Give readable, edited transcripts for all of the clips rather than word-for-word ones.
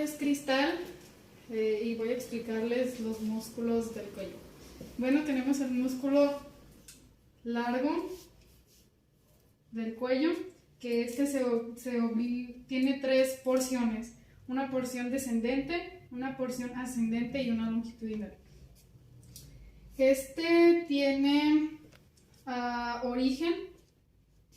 es Cristal y voy a explicarles los músculos del cuello. Bueno, tenemos el músculo largo del cuello, que tiene tres porciones: una porción descendente, una porción ascendente y una longitudinal. Este tiene origen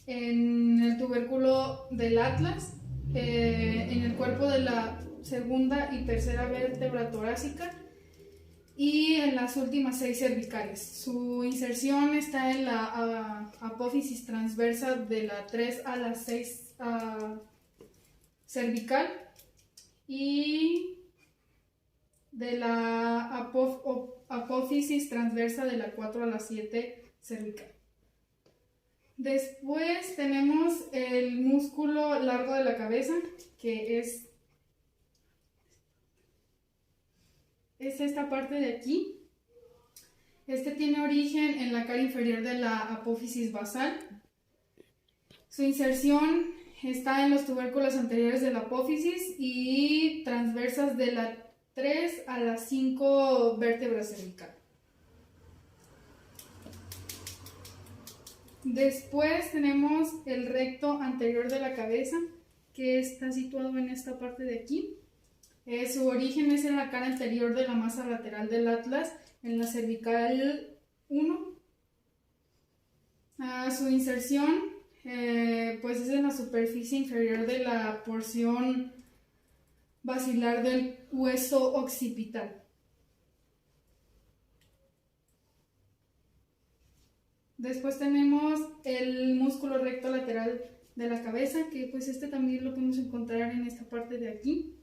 en el tubérculo del atlas, en el cuerpo de la segunda y tercera vértebra torácica y en las últimas 6 cervicales. Su inserción está en la apófisis transversa de la 3 a la 6 cervical y de la apófisis transversa de la 4 a la 7 cervical. Después tenemos el músculo largo de la cabeza, que es esta parte de aquí. Este tiene origen en la cara inferior de la apófisis basal. Su inserción está en los tubérculos anteriores de la apófisis y transversas de la 3 a la 5 vértebras cervical. Después tenemos el recto anterior de la cabeza, que está situado en esta parte de aquí. Su origen es en la cara anterior de la masa lateral del atlas, en la cervical 1. Su inserción pues es en la superficie inferior de la porción basilar del hueso occipital. Después tenemos el músculo recto lateral de la cabeza, que pues este también lo podemos encontrar en esta parte de aquí.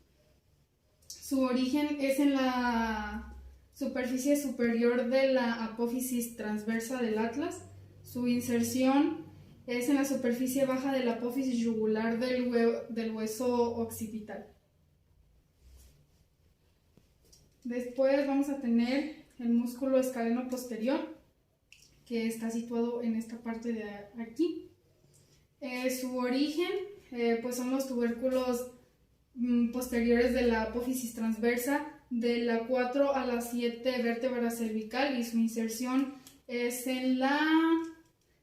Su origen es en la superficie superior de la apófisis transversa del atlas. Su inserción es en la superficie baja de la apófisis yugular del hueso occipital. Después vamos a tener el músculo escaleno posterior, que está situado en esta parte de aquí. Su origen pues son los tubérculos posteriores de la apófisis transversa de la 4 a la 7 vértebra cervical, y su inserción es en la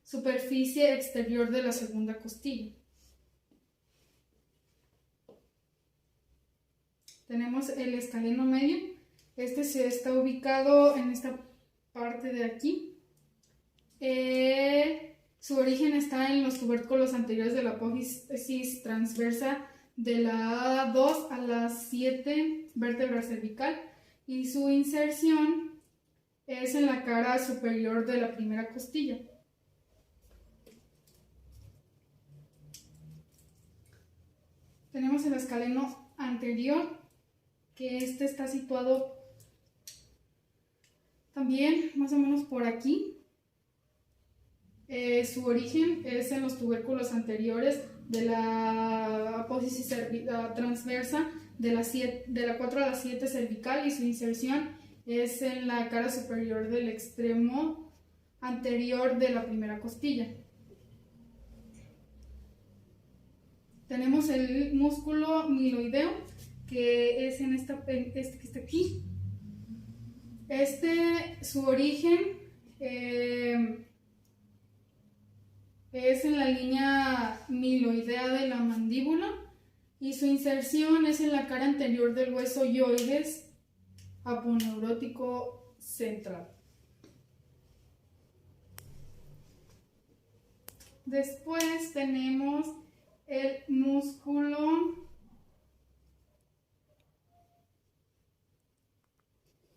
superficie exterior de la segunda costilla. Tenemos el escaleno medio. Este se está ubicado en esta parte de aquí. Su origen está en los tubérculos anteriores de la apófisis transversa de la 2 a la 7 vértebra cervical, y su inserción es en la cara superior de la primera costilla. Tenemos el escaleno anterior, que este está situado también más o menos por aquí. Su origen es en los tubérculos anteriores de la apófisis transversa de la 4 a la 7 cervical, y su inserción es en la cara superior del extremo anterior de la primera costilla. Tenemos el músculo miloideo, que es en este que está aquí. Su origen es en la línea miloidea de la mandíbula, y su inserción es en la cara anterior del hueso hyoides aponeurótico central. Después tenemos el músculo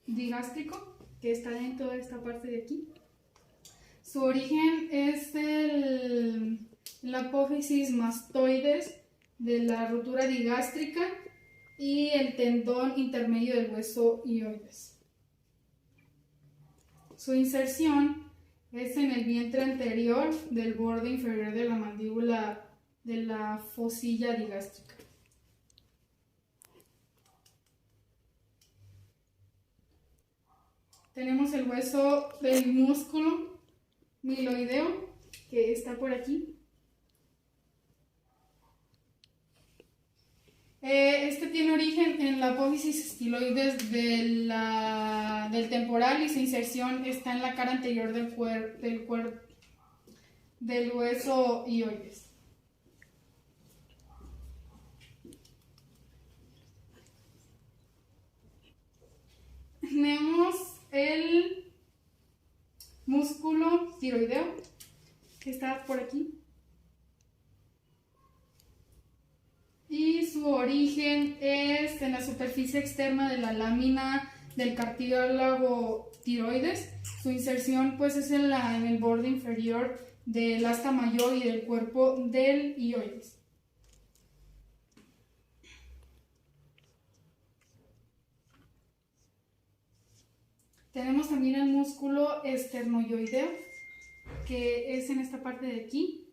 digástrico, que está dentro de esta parte de aquí. Su origen es la apófisis mastoides de la rotura digástrica y el tendón intermedio del hueso hyoides. Su inserción es en el vientre anterior del borde inferior de la mandíbula de la fosilla digástrica. Tenemos el hueso del músculo miloideo, que está por aquí. Este tiene origen en la la apófisis estiloides del temporal y su inserción está en la cara anterior del hueso hioides. Tenemos el músculo tiroideo, que está por aquí. Y su origen es en la superficie externa de la lámina del cartílago tiroides. Su inserción pues es en el borde inferior del asta mayor y del cuerpo del hioides. Tenemos también el músculo esternoioideo, que es en esta parte de aquí.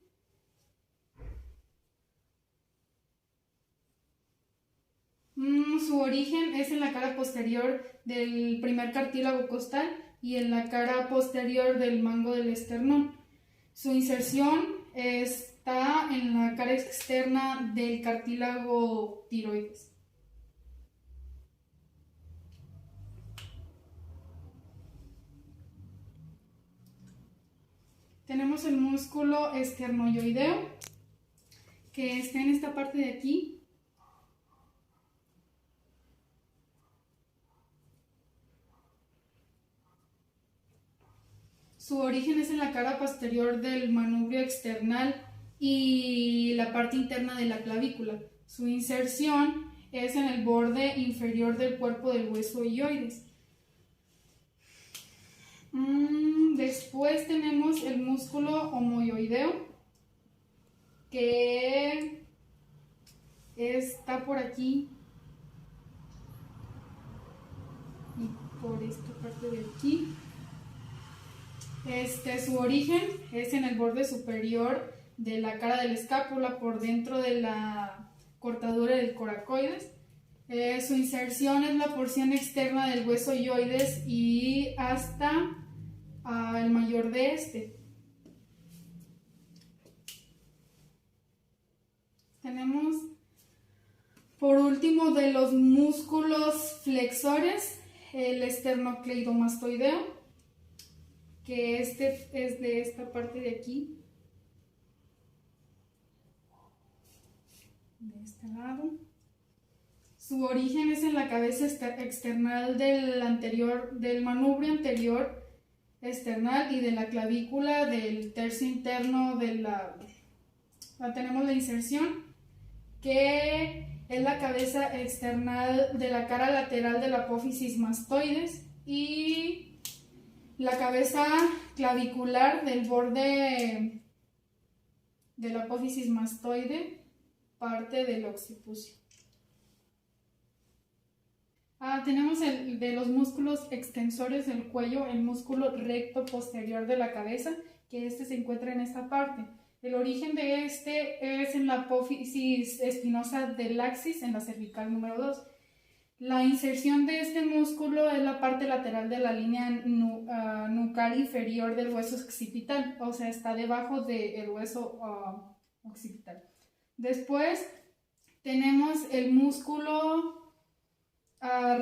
Su origen es en la cara posterior del primer cartílago costal y en la cara posterior del mango del esternón. Su inserción está en la cara externa del cartílago tiroides. Tenemos el músculo esternoioideo, que está en esta parte de aquí. Su origen es en la cara posterior del manubrio external y la parte interna de la clavícula. Su inserción es en el borde inferior del cuerpo del hueso hioides. Después tenemos el músculo omoioideo, que está por aquí y por esta parte de aquí. Su origen es en el borde superior de la cara de la escápula, por dentro de la cortadura del coracoides. Su inserción es la porción externa del hueso hioides y hasta el mayor de este. Tenemos por último de los músculos flexores el esternocleidomastoideo, que es de esta parte de aquí, de este lado. Su origen es en la cabeza external del manubrio anterior external y de la clavícula del tercio interno de tenemos la inserción, que es la cabeza external de la cara lateral de la apófisis mastoides y la cabeza clavicular del borde de la apófisis mastoide, parte del occipucio. Tenemos de los músculos extensores del cuello, el músculo recto posterior de la cabeza, que se encuentra en esta parte. El origen de es en la apófisis espinosa del axis, en la cervical número 2. La inserción de este músculo es la parte lateral de la línea nucal inferior del hueso occipital, o sea, está debajo del hueso occipital. Después tenemos el músculo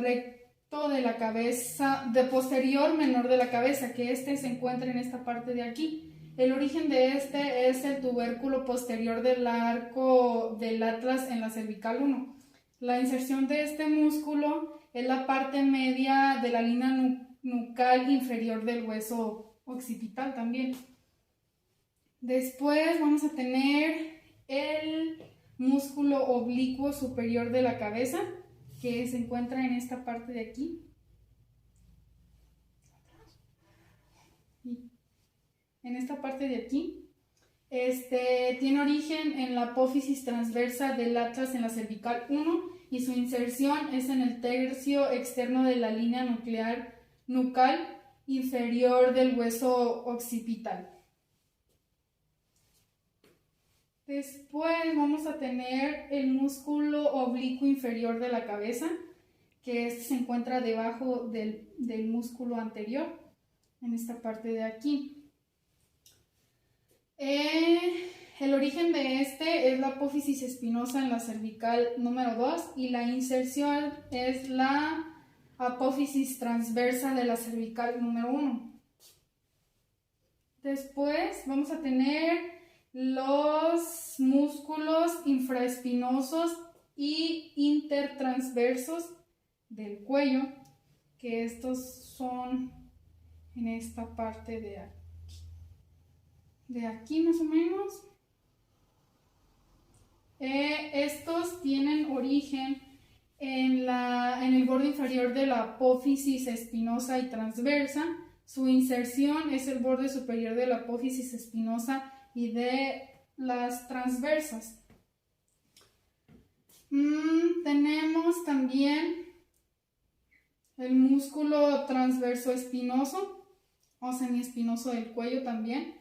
recto de la cabeza, de posterior menor de la cabeza, que se encuentra en esta parte de aquí. El origen de es el tubérculo posterior del arco del atlas en la cervical 1. La inserción de este músculo es la parte media de la línea nucal inferior del hueso occipital también. Después vamos a tener el músculo oblicuo superior de la cabeza, que se encuentra en esta parte de aquí. En esta parte de aquí. Tiene origen en la apófisis transversa del atlas en la cervical 1 y su inserción es en el tercio externo de la línea nucal inferior del hueso occipital. Después vamos a tener el músculo oblicuo inferior de la cabeza, que se encuentra debajo del músculo anterior, en esta parte de aquí. el origen de este es la apófisis espinosa en la cervical número 2 y la inserción es la apófisis transversa de la cervical número 1. Después vamos a tener los músculos infraespinosos y intertransversos del cuello, que estos son en esta parte de aquí más o menos. Estos tienen origen en el borde inferior de la apófisis espinosa y transversa. Su inserción es el borde superior de la apófisis espinosa y de las transversas. Tenemos también el músculo transverso espinoso o semiespinoso del cuello también,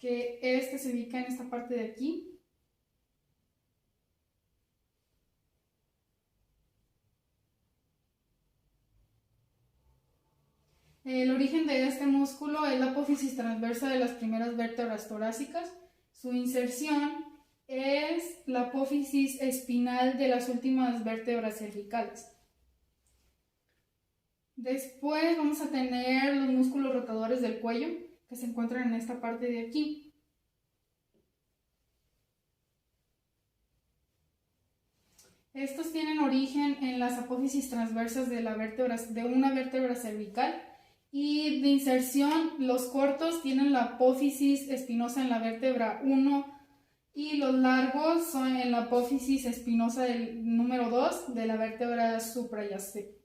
que este se ubica en esta parte de aquí. El origen de este músculo es la apófisis transversa de las primeras vértebras torácicas. Su inserción es la apófisis espinal de las últimas vértebras cervicales. Después vamos a tener los músculos rotadores del cuello, que se encuentran en esta parte de aquí. Estos tienen origen en las apófisis transversas de una vértebra cervical. Y de inserción, los cortos tienen la apófisis espinosa en la vértebra 1 y los largos son en la apófisis espinosa del número 2 de la vértebra suprayacente.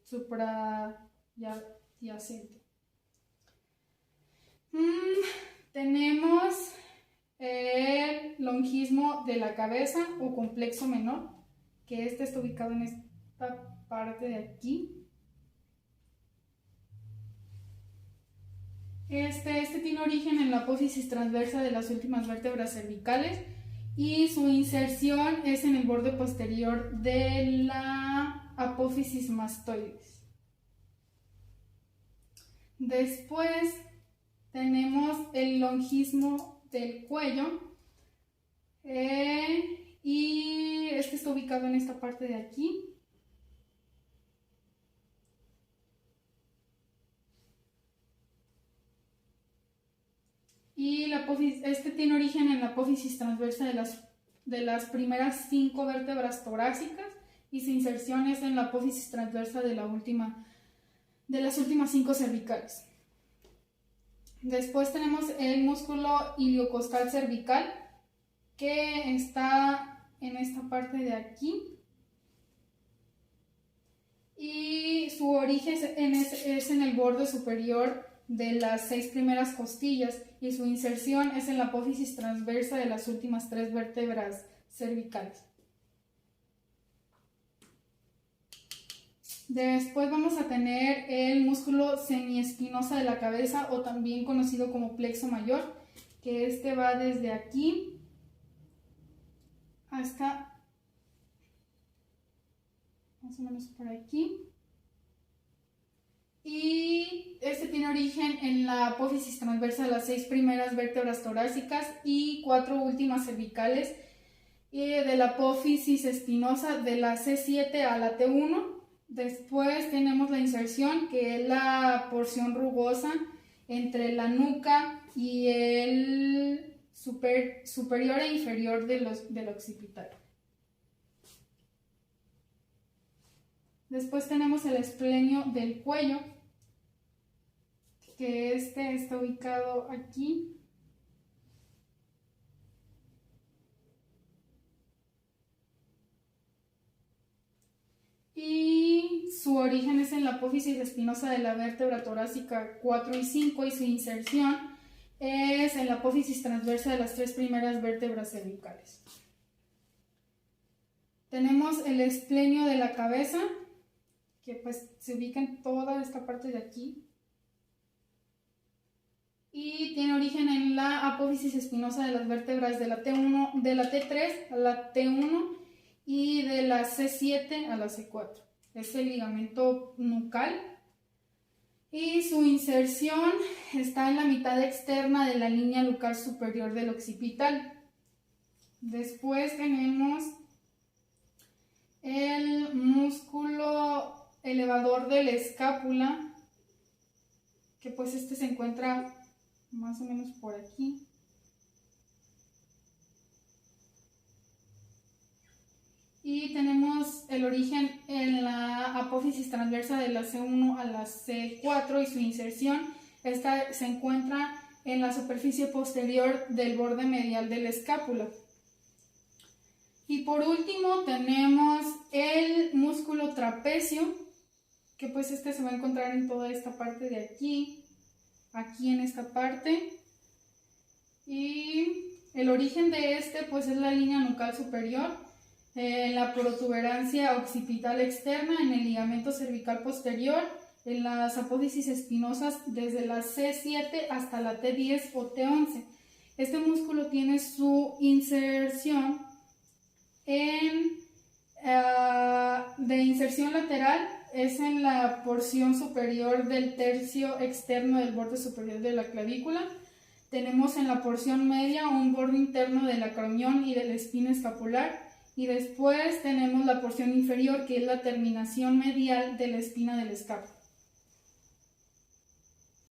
Tenemos el longismo de la cabeza o complexo menor, que este está ubicado en esta parte de aquí. Este tiene origen en la apófisis transversa de las últimas vértebras cervicales y su inserción es en el borde posterior de la apófisis mastoides. Después tenemos el longismo del cuello y este está ubicado en esta parte de aquí. Y este tiene origen en la apófisis transversa de las primeras 5 vértebras torácicas y su inserción es en la apófisis transversa de las últimas 5 cervicales. Después tenemos el músculo iliocostal cervical, que está en esta parte de aquí. Y su origen es en el borde superior de las 6 primeras costillas y su inserción es en la apófisis transversa de las últimas 3 vértebras cervicales. Después vamos a tener el músculo semiespinosa de la cabeza o también conocido como plexo mayor, que este va desde aquí hasta más o menos por aquí. Y este tiene origen en la apófisis transversa de las 6 primeras vértebras torácicas y 4 últimas cervicales, y de la apófisis espinosa de la C7 a la T1. Después tenemos la inserción, que es la porción rugosa entre la nuca y el superior e inferior del occipital. Después tenemos el esplenio del cuello, que este está ubicado aquí. Y su origen es en la apófisis espinosa de la vértebra torácica 4 y 5 y su inserción es en la apófisis transversa de las 3 primeras vértebras cervicales. Tenemos el esplenio de la cabeza, que pues se ubica en toda esta parte de aquí y tiene origen en la apófisis espinosa de las vértebras de la T3 a la T1 y de la C7 a la C4. Es el ligamento nucal y su inserción está en la mitad externa de la línea nucal superior del occipital. Después tenemos el músculo elevador de la escápula, que pues este se encuentra más o menos por aquí. Y tenemos el origen en la apófisis transversa de la C1 a la C4 y su inserción. Esta se encuentra en la superficie posterior del borde medial de la escápula. Y por último tenemos el músculo trapecio, que pues este se va a encontrar en toda esta parte de aquí, aquí en esta parte. Y el origen de este pues es la línea nucal superior, en la protuberancia occipital externa, en el ligamento cervical posterior, en las apófisis espinosas desde la C7 hasta la T10 o T11. Este músculo tiene su inserción de inserción lateral, es en la porción superior del tercio externo del borde superior de la clavícula. Tenemos en la porción media un borde interno del acromión y de la espina escapular. Y después tenemos la porción inferior, que es la terminación medial de la espina del escapo.